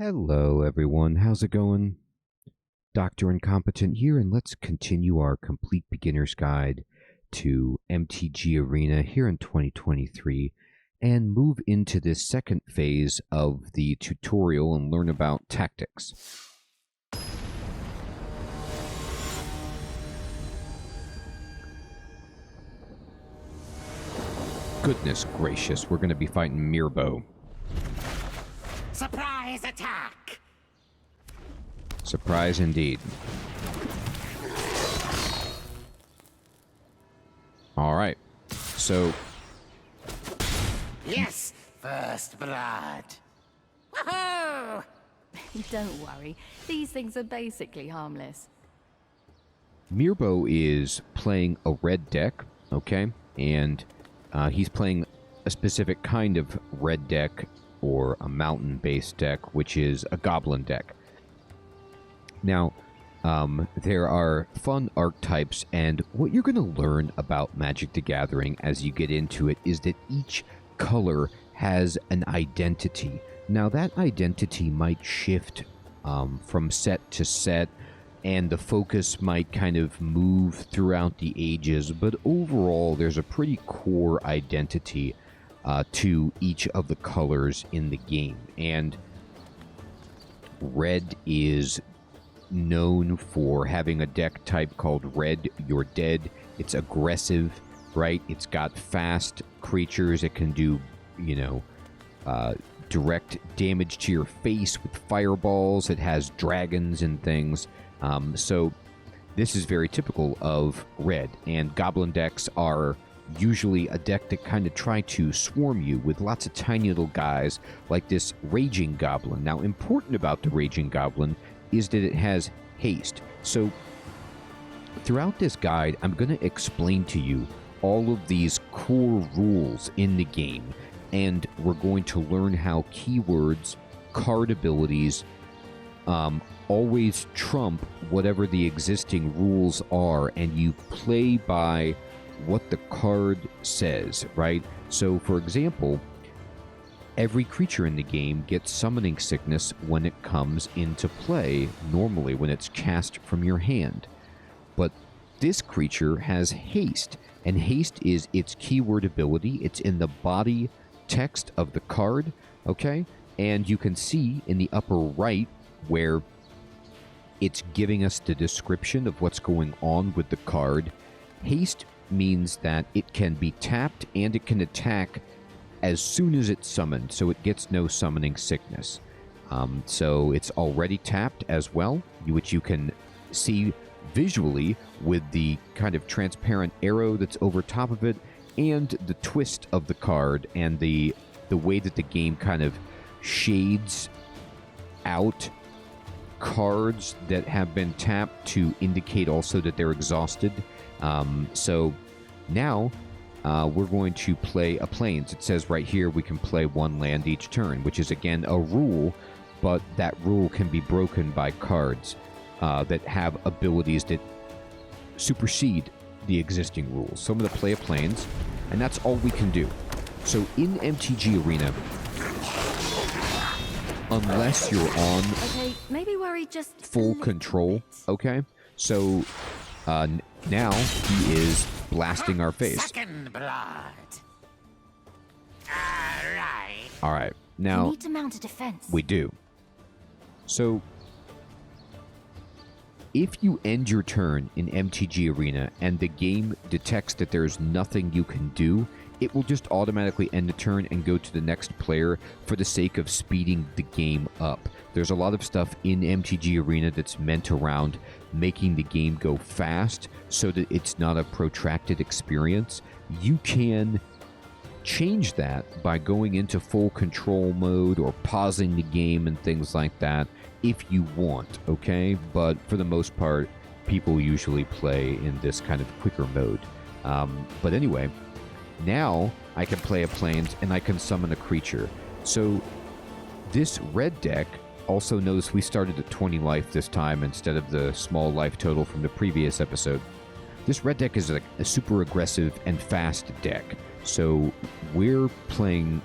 Hello, everyone. How's it going? Dr. Incompetent here, and let's continue our complete beginner's guide to MTG Arena here in 2023 and move into this second phase of the tutorial and learn about tactics. Goodness gracious, we're going to be fighting Mirbo. Surprise attack! Surprise indeed. All right. So. Yes, first blood. Woohoo! Don't worry, these things are basically harmless. Mirbo is playing a red deck, okay? And he's playing a specific kind of red deck or a mountain-based deck, which is a goblin deck. Now, there are fun archetypes, and what you're going to learn about Magic the Gathering as you get into it is that each color has an identity. Now, that identity might shift from set to set, and the focus might kind of move throughout the ages, but overall, there's a pretty core identity to each of the colors in the game. And red is known for having a deck type called Red You're Dead. It's aggressive, right? It's got fast creatures. It can do, direct damage to your face with fireballs. It has dragons and things. So this is very typical of red. And goblin decks are usually a deck that kind of try to swarm you with lots of tiny little guys like this Raging Goblin. Now, important about the Raging Goblin is that it has haste. So throughout this guide, I'm going to explain to you all of these core rules in the game, and we're going to learn how keywords, card abilities, always trump whatever the existing rules are, and you play by what the card says, right? So, for example, every creature in the game gets Summoning Sickness when it comes into play, normally when it's cast from your hand. But this creature has haste, and haste is its keyword ability. It's in the body text of the card, okay? And you can see in the upper right where it's giving us the description of what's going on with the card. Haste means that it can be tapped and it can attack as soon as it's summoned, so it gets no Summoning Sickness. So it's already tapped as well, which you can see visually with the kind of transparent arrow that's over top of it, and the twist of the card, and the way that the game kind of shades out cards that have been tapped to indicate also that they're exhausted. So now we're going to play a Plains. It says right here we can play one land each turn, which is again a rule, but that rule can be broken by cards that have abilities that supersede the existing rules. So I'm going to play a Plains, and that's all we can do. So in MTG Arena, unless you're on maybe worry just full control, okay? So now he is blasting our face. Second blood. All right. You Now need to mount a defense. we do. So if you end your turn in MTG Arena and the game detects that there's nothing you can do, it will just automatically end the turn and go to the next player for the sake of speeding the game up. There's a lot of stuff in MTG Arena that's meant around making the game go fast so that it's not a protracted experience. You can change that by going into full control mode or pausing the game and things like that if you want, okay? But for the most part, people usually play in this kind of quicker mode. But anyway, now I can play a Plains and I can summon a creature. So this red deck also notice we started at 20 life this time instead of the small life total from the previous episode. This red deck is a super aggressive and fast deck. So we're playing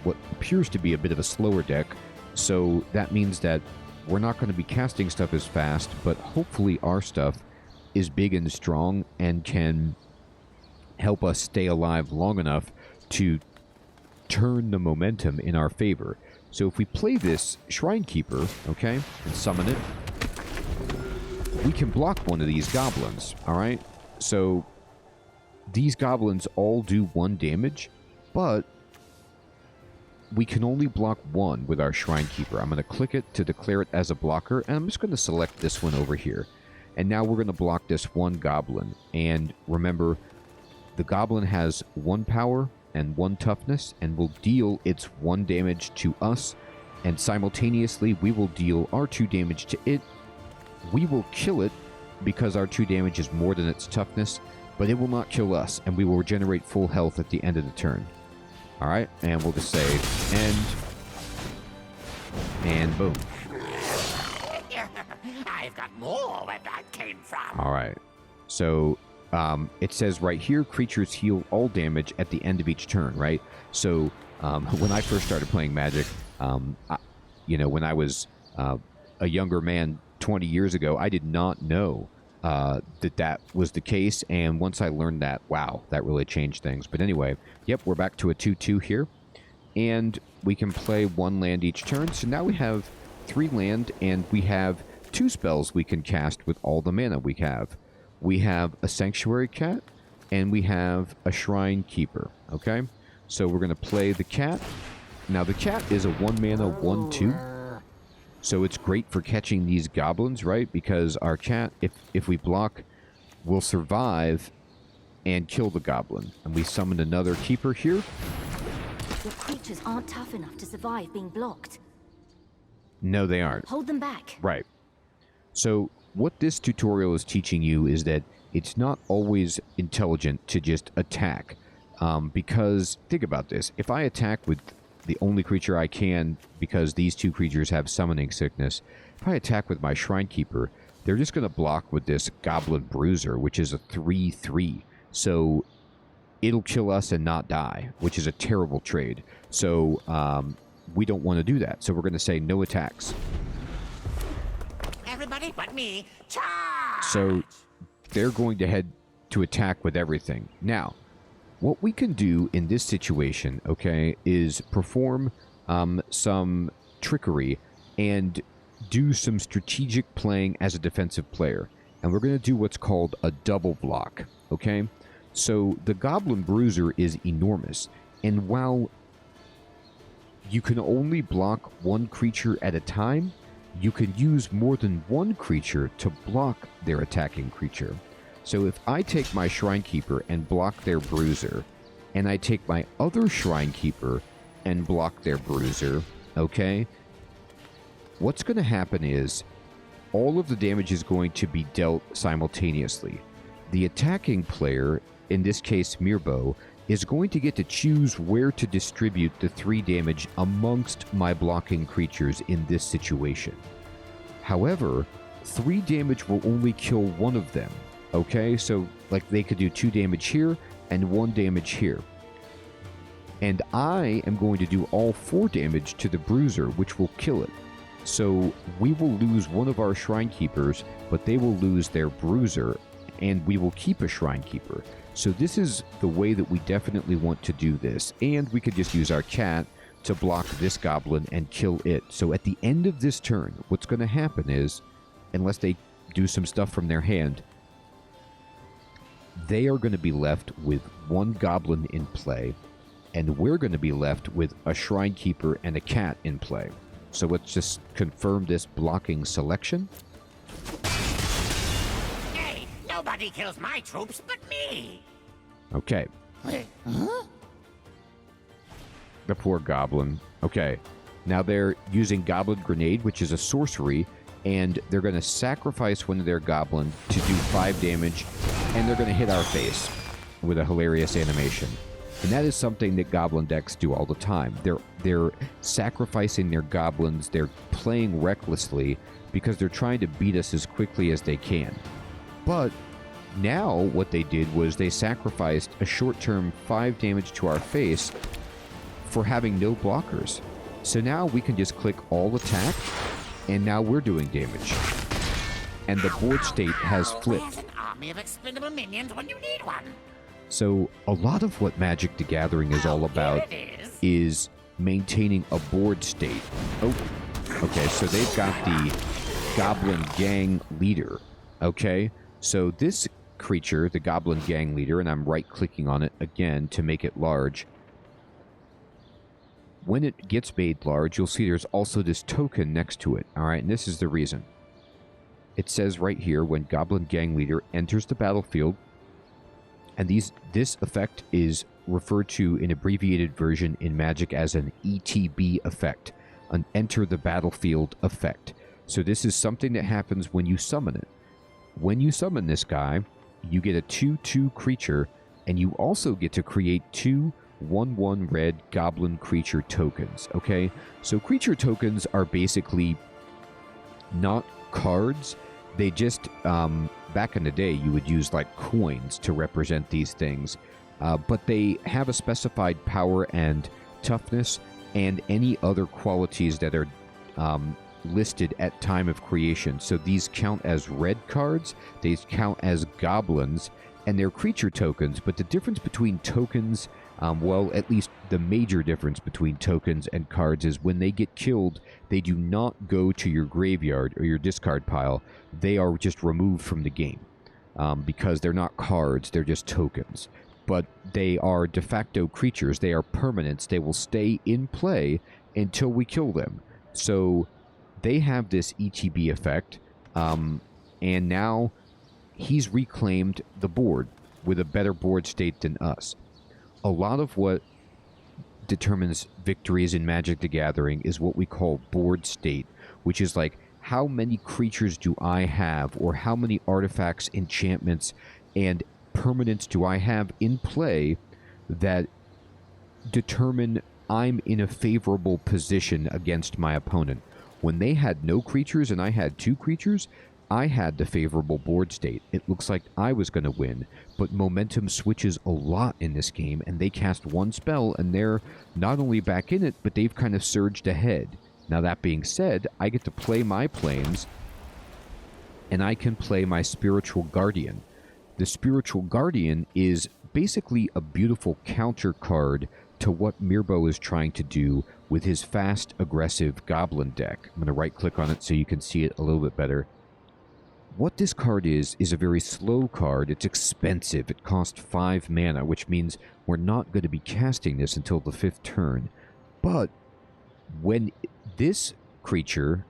what appears to be a bit of a slower deck So that means that we're not going to be casting stuff as fast, but hopefully our stuff is big and strong and can help us stay alive long enough to turn the momentum in our favor. So if we play this Shrine Keeper, okay, and summon it, we can block one of these goblins, alright? So these goblins all do 1 damage, but we can only block 1 with our Shrine Keeper. I'm going to click it to declare it as a blocker, and I'm just going to select this one over here. And now we're going to block this 1 goblin. And remember, the goblin has 1 power and 1 toughness, and will deal its 1 damage to us, and simultaneously we will deal our 2 damage to it. We will kill it because our 2 damage is more than its toughness, but it will not kill us, and we will regenerate full health at the end of the turn. Alright, and we'll just say end, and boom. I've got more where that came from. Alright, so it says right here, creatures heal all damage at the end of each turn, right? So when I first started playing Magic, when I was a younger man 20 years ago, I did not know that was the case, and once I learned that, wow, that really changed things. But anyway, yep, we're back to a 2/2 here, and we can play 1 land each turn. So now we have 3 land, and we have 2 spells we can cast with all the mana we have. We have a Sanctuary Cat, and we have a Shrine Keeper, okay? So we're going to play the Cat. Now, the Cat is a 1 mana 1/2. So it's great for catching these goblins, right? Because our cat, if we block, will survive and kill the goblin. And we summon another keeper here. Your creatures aren't tough enough to survive being blocked. No, they aren't. Hold them back. Right. So what this tutorial is teaching you is that it's not always intelligent to just attack. Because, think about this. If I attack with the only creature I can, because these 2 creatures have summoning sickness, if I attack with my Shrine Keeper, they're just going to block with this Goblin Bruiser, which is a 3/3. So it'll kill us and not die, which is a terrible trade. So we don't want to do that. So we're going to say no attacks. Everybody but me, charge! So they're going to head to attack with everything. Now, what we can do in this situation, okay, is perform some trickery and do some strategic playing as a defensive player. And we're going to do what's called a double block, okay? So the Goblin Bruiser is enormous. And while you can only block 1 creature at a time, you can use more than 1 creature to block their attacking creature. So if I take my Shrine Keeper and block their Bruiser, and I take my other Shrine Keeper and block their Bruiser, okay, what's going to happen is all of the damage is going to be dealt simultaneously. The attacking player, in this case Mirbo, is going to get to choose where to distribute the 3 damage amongst my blocking creatures in this situation. However, 3 damage will only kill one of them. Okay, so like they could do 2 damage here and 1 damage here. And I am going to do all 4 damage to the Bruiser, which will kill it. So we will lose one of our Shrine Keepers, but they will lose their Bruiser, and we will keep a Shrine Keeper. So this is the way that we definitely want to do this. And we could just use our cat to block this goblin and kill it. So at the end of this turn, what's going to happen is, unless they do some stuff from their hand, they are going to be left with 1 goblin in play, and we're going to be left with a Shrine Keeper and a cat in play. So let's just confirm this blocking selection. Hey, nobody kills my troops but me! Okay. Wait, huh? The poor goblin. Okay. Now they're using Goblin Grenade, which is a sorcery, and they're going to sacrifice one of their goblin to do 5 damage, and they're going to hit our face with a hilarious animation. And that is something that goblin decks do all the time. They're sacrificing their goblins, they're playing recklessly because they're trying to beat us as quickly as they can. But now what they did was they sacrificed a short-term 5 damage to our face for having no blockers. So now we can just click all attack, and now we're doing damage. And the board state has flipped. There's an army of expendable minions when you need one. So a lot of what Magic the Gathering is all about Here it is. is maintaining a board state. Oh, okay, so they've got the Goblin Gang Leader. Okay, so this creature, the Goblin Gang Leader, and I'm right-clicking on it again to make it large. When it gets made large, you'll see there's also this token next to it. All right, and this is the reason. It says right here, when Goblin Gang Leader enters the battlefield, and this effect is referred to in abbreviated version in Magic as an ETB effect, an Enter the Battlefield effect. So this is something that happens when you summon it. When you summon this guy, you get a 2/2 creature, and you also get to create 2 1/1 red goblin creature tokens. Okay, so creature tokens are basically not cards. They just back in the day you would use like coins to represent these things, but they have a specified power and toughness and any other qualities that are listed at time of creation. So these count as red cards, they count as goblins, and they're creature tokens. But the difference between tokens, well, at least the major difference between tokens and cards is when they get killed, they do not go to your graveyard or your discard pile. They are just removed from the game because they're not cards, they're just tokens. But they are de facto creatures, they are permanents, they will stay in play until we kill them. So they have this ETB effect, and now he's reclaimed the board with a better board state than us. A lot of what determines victories in Magic the Gathering is what we call board state, which is like, how many creatures do I have, or how many artifacts, enchantments, and permanents do I have in play that determine I'm in a favorable position against my opponent. When they had no creatures and I had 2 creatures, I had the favorable board state. It looks like I was going to win, but momentum switches a lot in this game, and they cast 1 spell, and they're not only back in it, but they've kind of surged ahead. Now, that being said, I get to play my planes, and I can play my Spiritual Guardian. The Spiritual Guardian is basically a beautiful counter card to what Mirbo is trying to do with his fast, aggressive Goblin deck. I'm going to right-click on it so you can see it a little bit better. What this card is a very slow card. It's expensive. It costs 5 mana, which means we're not going to be casting this until the 5th turn. But when this creature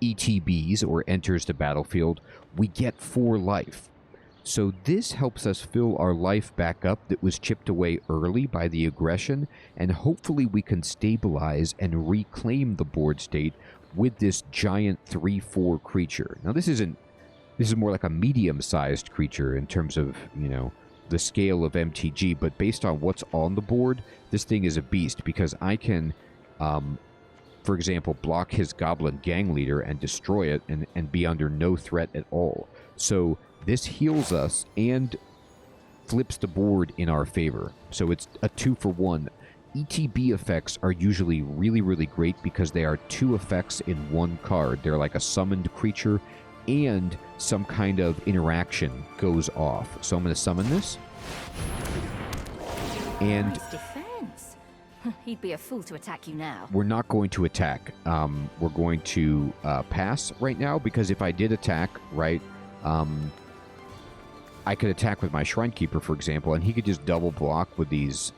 ETBs, or enters the battlefield, we get 4 life. So this helps us fill our life back up that was chipped away early by the aggression, and hopefully we can stabilize and reclaim the board state with this giant 3/4 creature. Now this is more like a medium-sized creature in terms of, you know, the scale of MTG, but based on what's on the board, this thing is a beast, because I can, for example, block his Goblin Gang Leader and destroy it and be under no threat at all. So this heals us and flips the board in our favor. So it's a 2-for-1. ETB effects are usually really, really great because they are 2 effects in 1 card. They're like a summoned creature and some kind of interaction goes off. So I'm going to summon this. And Nice defense. He'd be a fool to attack you now. we're not going to attack. We're going to pass right now, because if I did attack, right, I could attack with my Shrinekeeper, for example, and he could just double block with these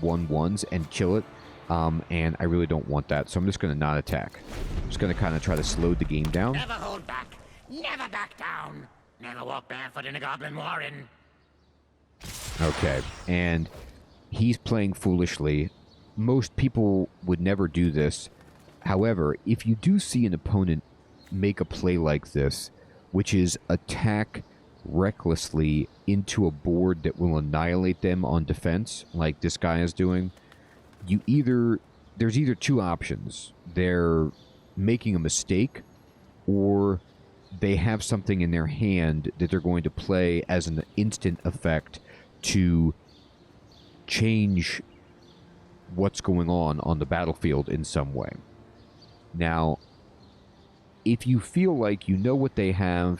1/1s and kill it. And I really don't want that, so I'm just going to not attack. I'm just going to kind of try to slow the game down. Never hold back. Never back down. Never walk barefoot in a goblin warren. Okay, and he's playing foolishly. Most people would never do this. However, if you do see an opponent make a play like this, which is attack recklessly into a board that will annihilate them on defense, like this guy is doing, there's either 2 options. They're making a mistake, or they have something in their hand that they're going to play as an instant effect to change what's going on the battlefield in some way. Now, if you feel like you know what they have,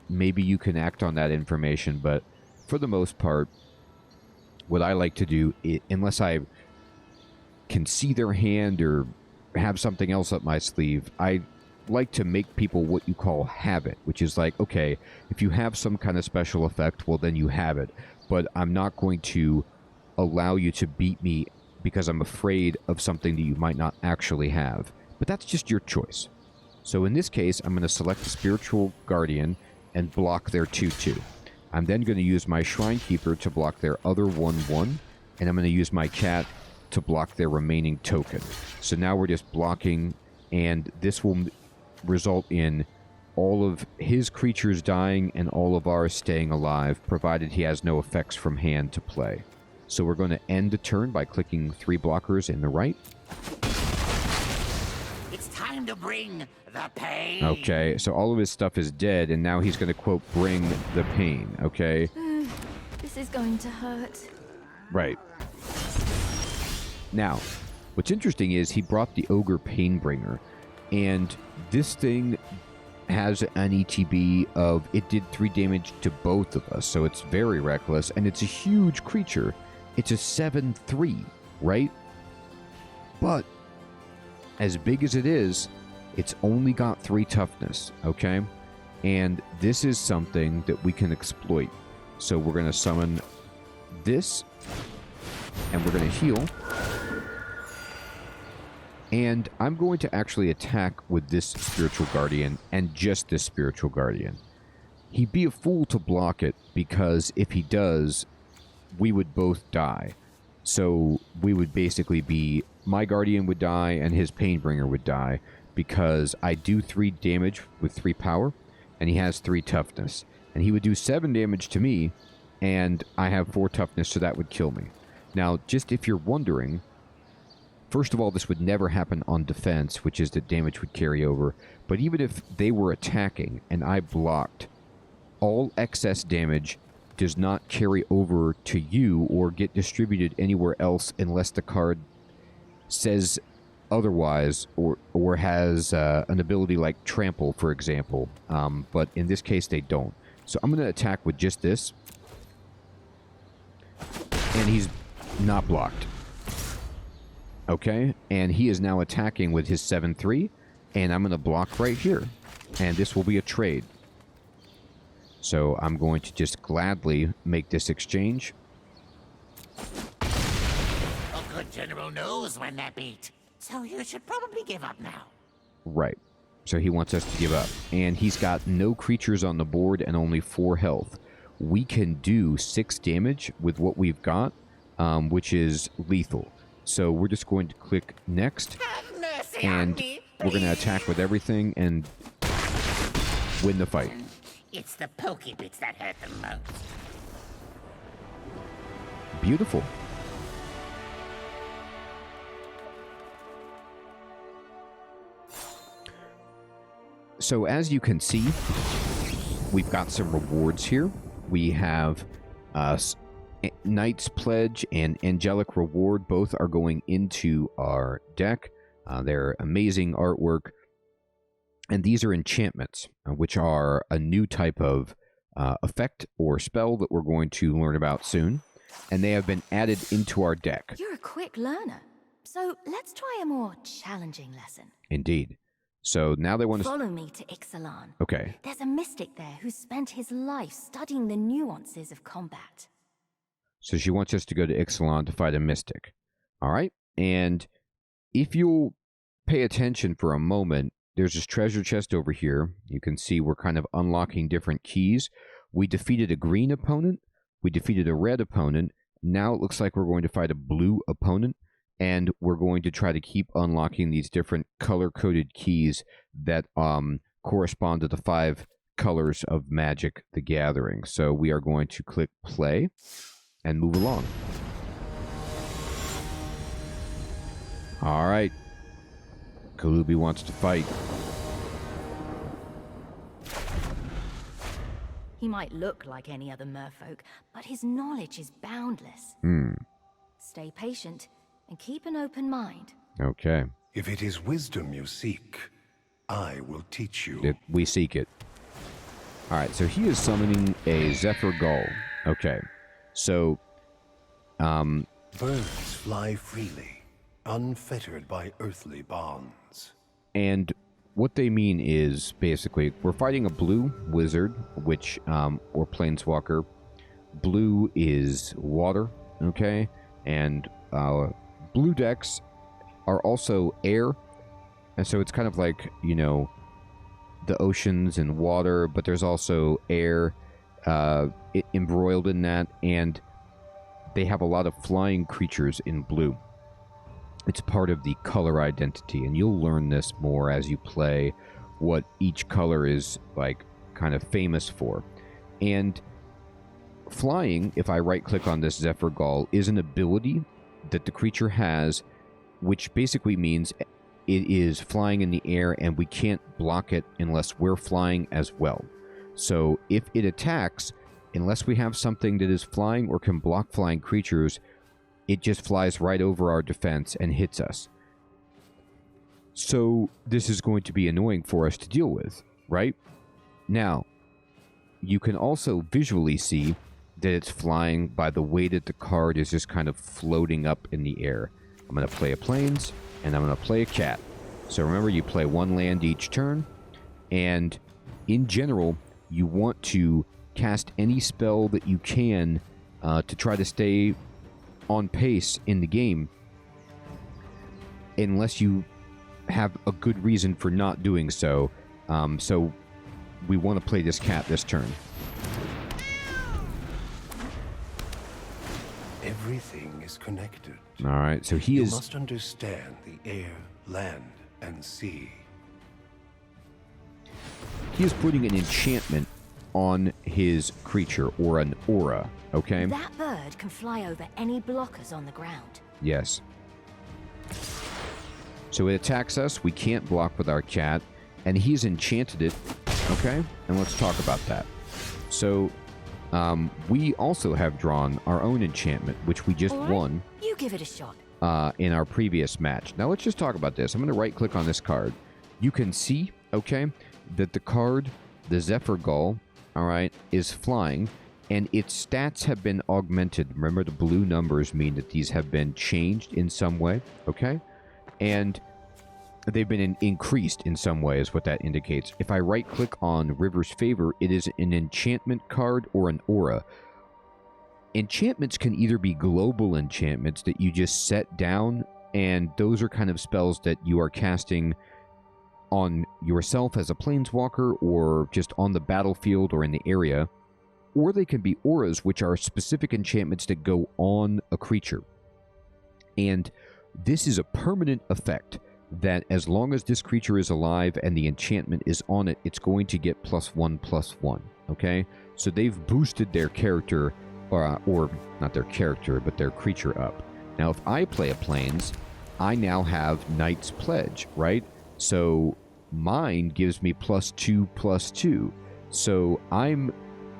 maybe you can act on that information, but for the most part, what I like to do, unless I can see their hand or have something else up my sleeve, I like to make people what you call have it, which is like, okay, if you have some kind of special effect, well, then you have it. But I'm not going to allow you to beat me because I'm afraid of something that you might not actually have. But that's just your choice. So in this case, I'm going to select the Spiritual Guardian and block their 2/2. I'm then going to use my Shrine Keeper to block their other 1/1, and I'm going to use my Cat to block their remaining token. So now we're just blocking, and this will result in all of his creatures dying and all of ours staying alive, provided he has no effects from hand to play. So we're going to end the turn by clicking 3 blockers in the right. It's time to bring the pain. Okay, so all of his stuff is dead, and now he's going to, quote, bring the pain, okay? This is going to hurt. Right. Now, what's interesting is he brought the Ogre Painbringer, and this thing has an ETB of, it did 3 damage to both of us, so it's very reckless, and it's a huge creature. It's a 7/3, right? But, as big as it is, it's only got 3 toughness, okay? And this is something that we can exploit. So we're going to summon this, and we're going to heal. And I'm going to actually attack with this Spiritual Guardian and just this Spiritual Guardian. He'd be a fool to block it, because if he does, we would both die. So we would basically be, my Guardian would die and his Painbringer would die, because I do 3 damage with 3 power, and he has 3 toughness. And he would do 7 damage to me, and I have 4 toughness, so that would kill me. Now, just if you're wondering, first of all, this would never happen on defense, which is that damage would carry over. But even if they were attacking and I blocked, all excess damage does not carry over to you or get distributed anywhere else unless the card says otherwise, or has an ability like Trample, for example. But in this case, they don't. So I'm going to attack with just this. And he's not blocked. Okay, and he is now attacking with his 7/3, and I'm going to block right here. And this will be a trade. So I'm going to just gladly make this exchange. A good general knows when they're beat, so you should probably give up now. Right. So he wants us to give up. And he's got no creatures on the board and only 4 health. We can do 6 damage with what we've got, which is lethal. So we're just going to click next, Have mercy and on me, we're going to attack with everything and win the fight. It's the pokey bits that hurt the most. Beautiful. So as you can see, we've got some rewards here. We have Knight's Pledge and Angelic Reward. Both are going into our deck. They're amazing artwork. And these are enchantments, which are a new type of effect or spell that we're going to learn about soon. And they have been added into our deck. You're a quick learner. So let's try a more challenging lesson. Indeed. So now they want to... Follow me to Ixalan. Okay. There's a mystic there who spent his life studying the nuances of combat. So she wants us to go to Ixalan to fight a mystic. All right? And if you'll pay attention for a moment, there's this treasure chest over here. You can see we're kind of unlocking different keys. We defeated a green opponent. We defeated a red opponent. Now it looks like we're going to fight a blue opponent. And we're going to try to keep unlocking these different color-coded keys that correspond to the 5 colors of Magic the Gathering. So we are going to click play and move along. All right. Kalubi wants to fight. He might look like any other merfolk, but his knowledge is boundless. Stay patient. and keep an open mind. Okay. If it is wisdom you seek, I will teach you. We seek it. All right, so he is summoning a Zephyr Gull. Okay. So, Birds fly freely, unfettered by earthly bonds. and what they mean is basically we're fighting a blue wizard, which, or planeswalker. Blue is water, okay? And blue decks are also air. And so it's kind of like, you know, the oceans and water, but there's also air embroiled in that. And they have a lot of flying creatures in blue. It's part of the color identity, and you'll learn this more as you play what each color is, like, kind of famous for. And flying, if I right-click on this Zephyr Gull, is an ability that the creature has, which basically means it is flying in the air, and we can't block it unless we're flying as well. So if it attacks, unless we have something that is flying or can block flying creatures, it just flies right over our defense and hits us. So this is going to be annoying for us to deal with, right? Now, you can also visually see that it's flying by the way that the card is just kind of floating up in the air. I'm going to play a plains, and I'm going to play a cat. So remember, you play one land each turn, and in general, you want to cast any spell that you can to try to stay on pace in the game, unless you have a good reason for not doing so. So we want to play this cat this turn. Everything is connected. All right, so he You is... must understand the air, land, and sea. He is putting an enchantment on his creature, or an aura, okay? That bird can fly over any blockers on the ground. Yes. So it attacks us. We can't block with our cat, and he's enchanted it, okay? And let's talk about that. So, we also have drawn our own enchantment, which we just All right, won you give it a shot. in our previous match. Now, let's just talk about this. I'm going to right-click on this card. You can see, okay, that the card, the Zephyr Gull, all right, is flying, and its stats have been augmented. Remember, the blue numbers mean that these have been changed in some way, okay? And they've been increased in some way is what that indicates. If I right-click on River's Favor, it is an enchantment card or an aura. Enchantments can either be global enchantments that you just set down, and those are kind of spells that you are casting on yourself as a planeswalker or just on the battlefield or in the area. Or they can be auras, which are specific enchantments that go on a creature. And this is a permanent effect that as long as this creature is alive and the enchantment is on it, it's going to get +1/+1, okay? So they've boosted their character, or not their character, but their creature up. Now, if I play a plains, I now have Knight's Pledge, right? So mine gives me +2/+2. So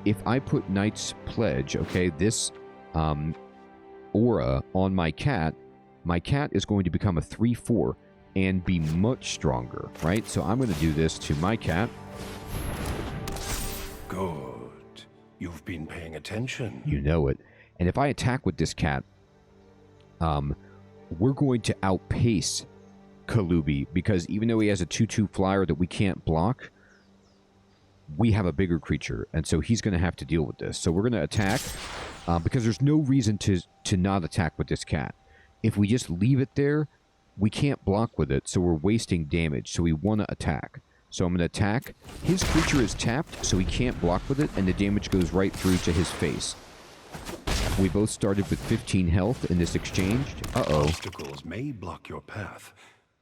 if I put Knight's Pledge, okay, this aura on my cat is going to become a 3/4 and be much stronger, right? So I'm going to do this to my cat. Good. You've been paying attention. You know it. And if I attack with this cat, we're going to outpace Kalubi, because even though he has a 2/2 flyer that we can't block, we have a bigger creature, and so he's going to have to deal with this. So we're going to attack, because there's no reason to not attack with this cat. If we just leave it there, we can't block with it, so we're wasting damage, so we want to attack. So I'm going to attack. His creature is tapped, so he can't block with it, and the damage goes right through to his face. We both started with 15 health in this exchange. Uh-oh. Obstacles may block your path,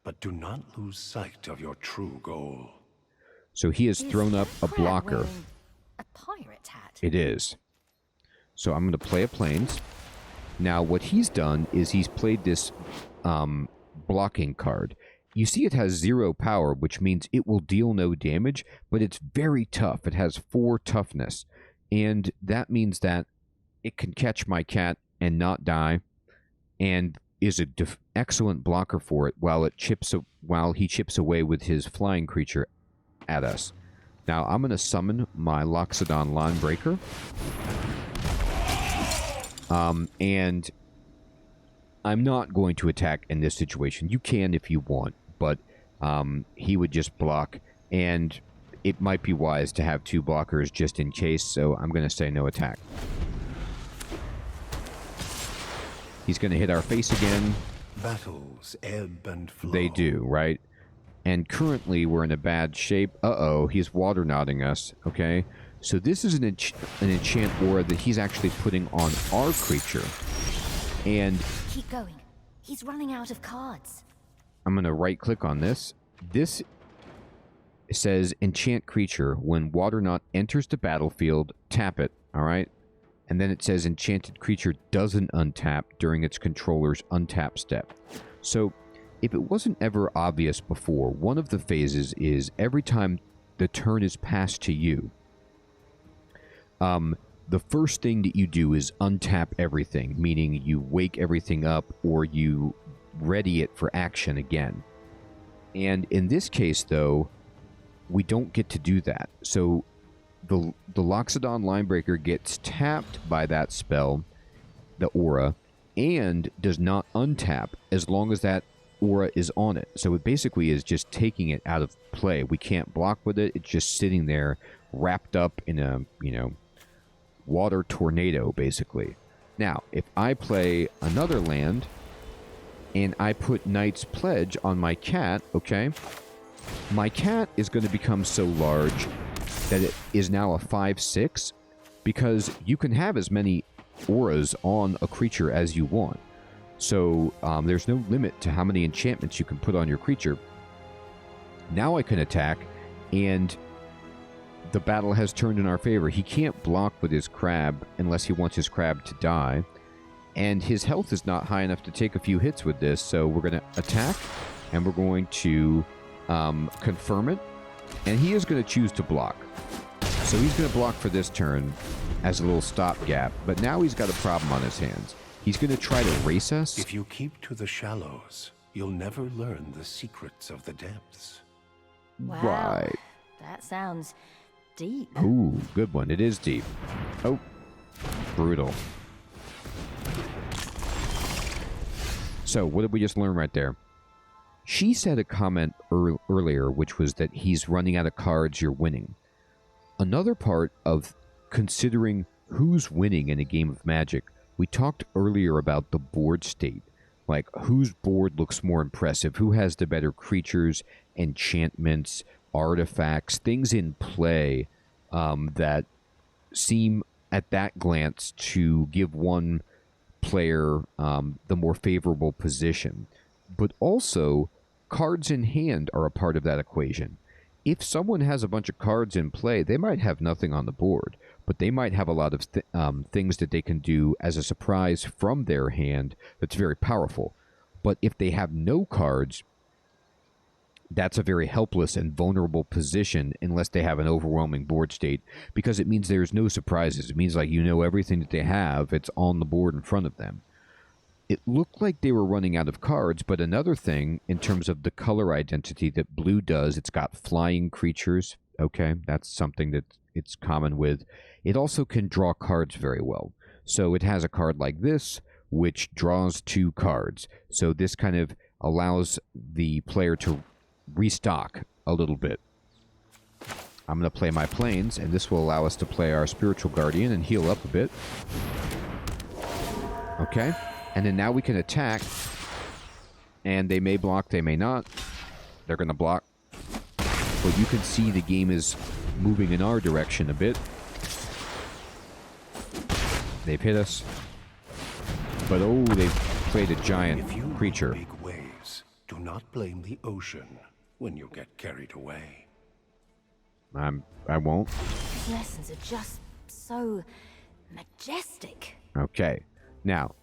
but do not lose sight of your true goal. So he has thrown up a Fred blocker. wearing a pirate hat. It is. So I'm going to play a plains. Now, what he's done is he's played this blocking card. You see it has 0 power, which means it will deal no damage, but it's very tough. It has 4 toughness, and that means that it can catch my cat and not die, and is a excellent blocker for it while he chips away with his flying creature at us. Now I'm going to summon my Loxodon Linebreaker. And I'm not going to attack in this situation. You can if you want, but he would just block, and it might be wise to have 2 blockers just in case, so I'm going to say no attack. He's going to hit our face again. Battles ebb and flow. They do, right? And currently we're in a bad shape. Uh-oh, he's water nodding us, okay? So this is an enchant aura that he's actually putting on our creature. And Keep going. He's running out of cards. I'm going to right-click on this. This says enchant creature. When water knot enters the battlefield, tap it, all right? And then it says enchanted creature doesn't untap during its controller's untap step. So if it wasn't ever obvious before, one of the phases is every time the turn is passed to you, the first thing that you do is untap everything, meaning you wake everything up or you ready it for action again. And in this case, though, we don't get to do that. So the Loxodon Linebreaker gets tapped by that spell, the aura, and does not untap as long as that aura is on it. So it basically is just taking it out of play. We can't block with it. It's just sitting there wrapped up in a, water tornado, basically. Now, if I play another land and I put Knight's Pledge on my cat, okay, my cat is going to become so large that it is now a 5/6 because you can have as many auras on a creature as you want. So there's no limit to how many enchantments you can put on your creature. Now I can attack, and the battle has turned in our favor. He can't block with his crab unless he wants his crab to die. And his health is not high enough to take a few hits with this, so we're going to attack, and we're going to confirm it. And he is going to choose to block. So he's going to block for this turn as a little stopgap, but now he's got a problem on his hands. He's going to try to race us. If you keep to the shallows, you'll never learn the secrets of the depths. Wow. Right. That sounds deep. Ooh, good one. It is deep. Oh, brutal. So, what did we just learn right there? She said a comment earlier, which was that he's running out of cards, you're winning. Another part of considering who's winning in a game of Magic, we talked earlier about the board state. Like, whose board looks more impressive? Who has the better creatures, enchantments, artifacts, things in play that seem at that glance to give one player the more favorable position. But also, cards in hand are a part of that equation. If someone has a bunch of cards in play, they might have nothing on the board, but they might have a lot of things that they can do as a surprise from their hand that's very powerful. But if they have no cards, that's a very helpless and vulnerable position unless they have an overwhelming board state, because it means there's no surprises. It means, like, you know everything that they have. It's on the board in front of them. It looked like they were running out of cards, but another thing, in terms of the color identity that blue does, it's got flying creatures. Okay, that's something that it's common with. It also can draw cards very well. So it has a card like this, which draws 2 cards. So this kind of allows the player to restock a little bit. I'm going to play my planes, and this will allow us to play our Spiritual Guardian and heal up a bit. Okay. And then now we can attack, and they may block, they may not. They're going to block. But you can see the game is moving in our direction a bit. They've hit us. But oh, they've played a giant If you creature. big waves, do not blame the ocean when you get carried away. I won't. His lessons are just so majestic. Okay. Now,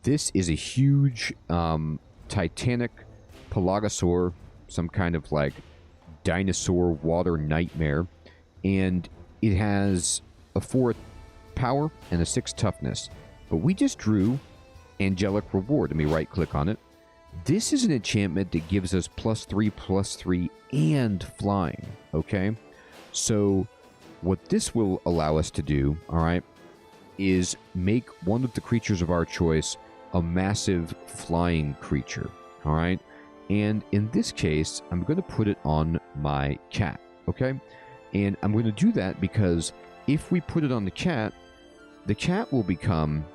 this is a huge titanic Pelagosaur, some kind of like dinosaur water nightmare, and it has a 4 power and a 6 toughness. But we just drew Angelic Reward. Let me right-click on it. This is an enchantment that gives us +3/+3 and flying, okay? So what this will allow us to do, all right, is make one of the creatures of our choice a massive flying creature, all right? And in this case, I'm going to put it on my cat, okay? And I'm going to do that because if we put it on the cat will become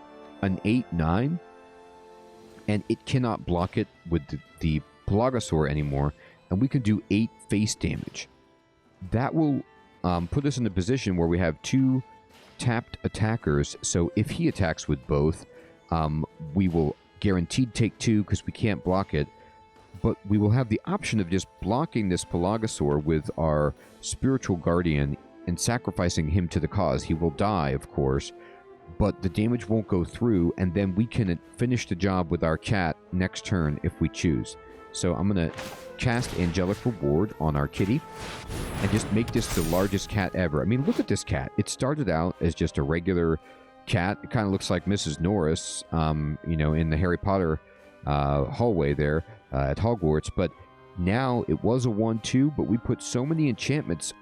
an 8/9, and it cannot block it with the Pelagosaur anymore, and we can do 8 face damage. That will put us in a position where we have 2 tapped attackers, so if he attacks with both, we will guaranteed take 2 because we can't block it, but we will have the option of just blocking this Pelagosaur with our Spiritual Guardian and sacrificing him to the cause. He will die, of course, but the damage won't go through, and then we can finish the job with our cat next turn if we choose. So I'm going to cast Angelic Reward on our kitty and just make this the largest cat ever. I mean, look at this cat. It started out as just a regular cat. It kind of looks like Mrs. Norris, you know, in the Harry Potter hallway there at Hogwarts, but now it was a 1/2, but we put so many enchantments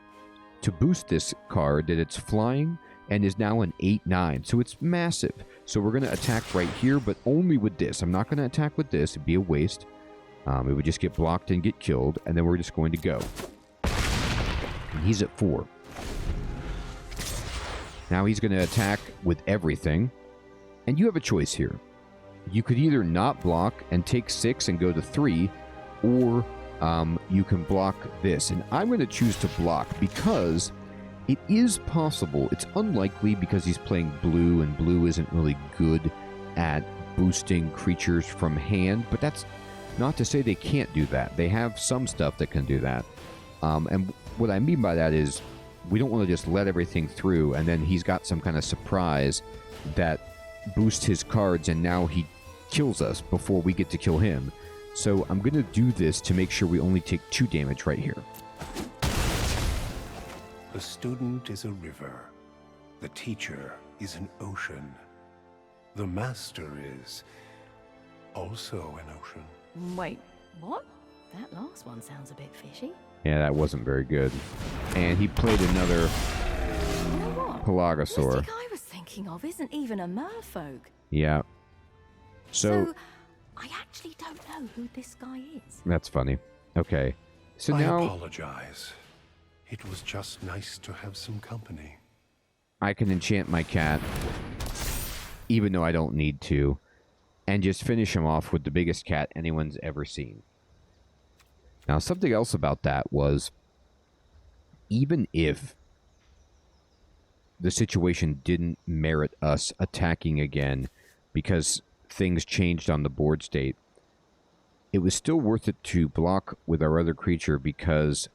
to boost this card that it's flying and is now an 8/9, so it's massive. So we're going to attack right here, but only with this. I'm not going to attack with this. It'd be a waste. It would just get blocked and get killed, and then we're just going to go. And he's at 4. Now he's going to attack with everything, and you have a choice here. You could either not block and take 6 and go to 3, or you can block this. And I'm going to choose to block because it is possible. It's unlikely because he's playing blue, and blue isn't really good at boosting creatures from hand, but that's not to say they can't do that. They have some stuff that can do that. And what I mean by that is we don't want to just let everything through and then he's got some kind of surprise that boosts his cards and now he kills us before we get to kill him. So I'm going to do this to make sure we only take 2 damage right here. The student is a river. The teacher is an ocean. The master is also an ocean. Wait, what? That last one sounds a bit fishy. Yeah, that wasn't very good. And he played another You know what? Pelagosaur. The guy I was thinking of isn't even a merfolk. Yeah. So I actually don't know who this guy is. that's funny. Okay. So I now apologize. It was just nice to have some company. I can enchant my cat, even though I don't need to, and just finish him off with the biggest cat anyone's ever seen. Now, something else about that was, even if the situation didn't merit us attacking again because things changed on the board state, it was still worth it to block with our other creature because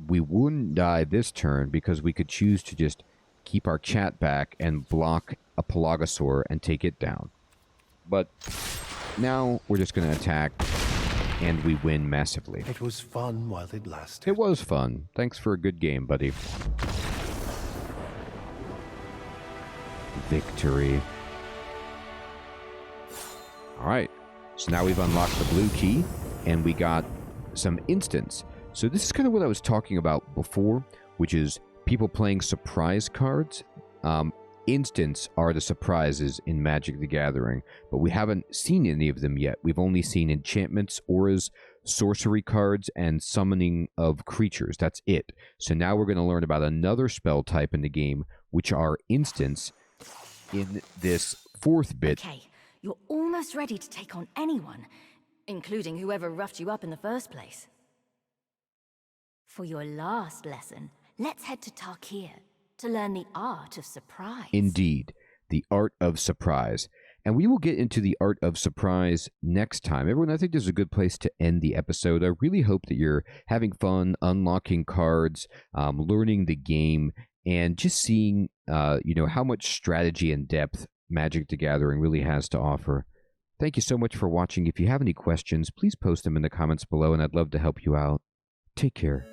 we wouldn't die this turn because we could choose to just keep our cat back and block a Pelagosaur and take it down. But now we're just going to attack and we win massively. It was fun while it lasted. It was fun. Thanks for a good game, buddy. Victory. All right. So now we've unlocked the blue key and we got some instants. So this is kind of what I was talking about before, which is people playing surprise cards. Instants are the surprises in Magic the Gathering, but we haven't seen any of them yet. We've only seen enchantments, auras, sorcery cards, and summoning of creatures. That's it. So now we're going to learn about another spell type in the game, which are instants in this 4th bit. Okay, you're almost ready to take on anyone, including whoever roughed you up in the first place. For your last lesson, let's head to Tarkir to learn the art of surprise. Indeed, the art of surprise. And we will get into the art of surprise next time. Everyone, I think this is a good place to end the episode. I really hope that you're having fun unlocking cards, learning the game, and just seeing how much strategy and depth Magic the Gathering really has to offer. Thank you so much for watching. If you have any questions, please post them in the comments below, and I'd love to help you out. Take care.